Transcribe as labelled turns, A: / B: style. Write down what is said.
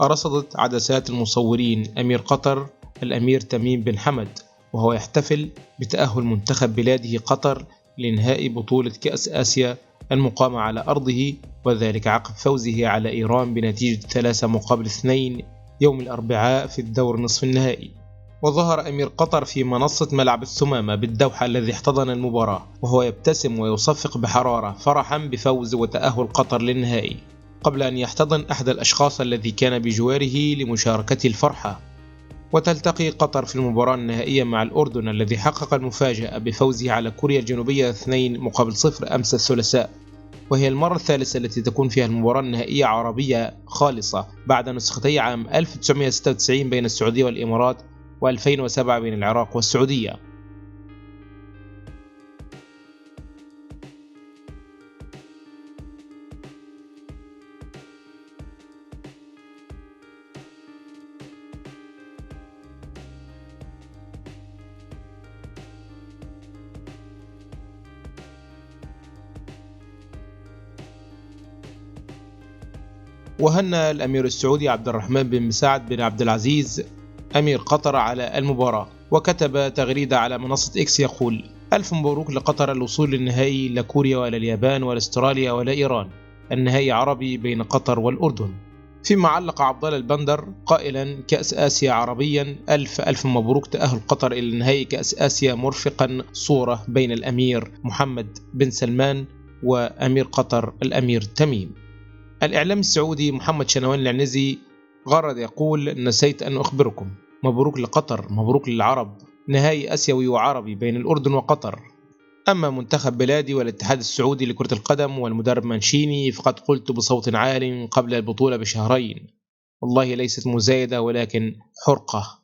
A: رصدت عدسات المصورين أمير قطر الأمير تميم بن حمد وهو يحتفل بتأهل منتخب بلاده قطر لإنهاء بطولة كأس آسيا المقامة على أرضه، وذلك عقب فوزه على إيران بنتيجة 3-2 يوم الأربعاء في الدور نصف النهائي. وظهر أمير قطر في منصة ملعب الثمامة بالدوحة الذي احتضن المباراة وهو يبتسم ويصفق بحرارة فرحا بفوز وتأهل قطر للنهائي، قبل أن يحتضن أحد الأشخاص الذي كان بجواره لمشاركته الفرحة. وتلتقي قطر في المباراة النهائية مع الأردن الذي حقق المفاجأة بفوزه على كوريا الجنوبية 2-0 أمس الثلاثاء، وهي المرة الثالثة التي تكون فيها المباراة النهائية عربية خالصة بعد نسختي عام 1996 بين السعودية والإمارات و2007 بين العراق والسعودية. وهنأ الأمير السعودي عبد الرحمن بن مساعد بن عبد العزيز أمير قطر على المباراة، وكتب تغريدة على منصة إكس يقول: ألف مبروك لقطر الوصول للنهائي، لا كوريا ولا اليابان ولا استراليا ولا إيران، النهائي عربي بين قطر والأردن. فيما علق عبد الله البندر قائلا: كأس آسيا عربيا، ألف مبروك تأهل قطر إلى نهائي كأس آسيا، مرفقا صورة بين الأمير محمد بن سلمان وأمير قطر الأمير تميم. الإعلام السعودي محمد شنوان العنزي غرد يقول: نسيت أن أخبركم، مبروك لقطر، مبروك للعرب، نهائي آسيوي وعربي بين الأردن وقطر. أما منتخب بلادي والاتحاد السعودي لكرة القدم والمدرب مانشيني فقد قلت بصوت عال قبل البطولة بشهرين: والله ليست مزايدة ولكن حرقة.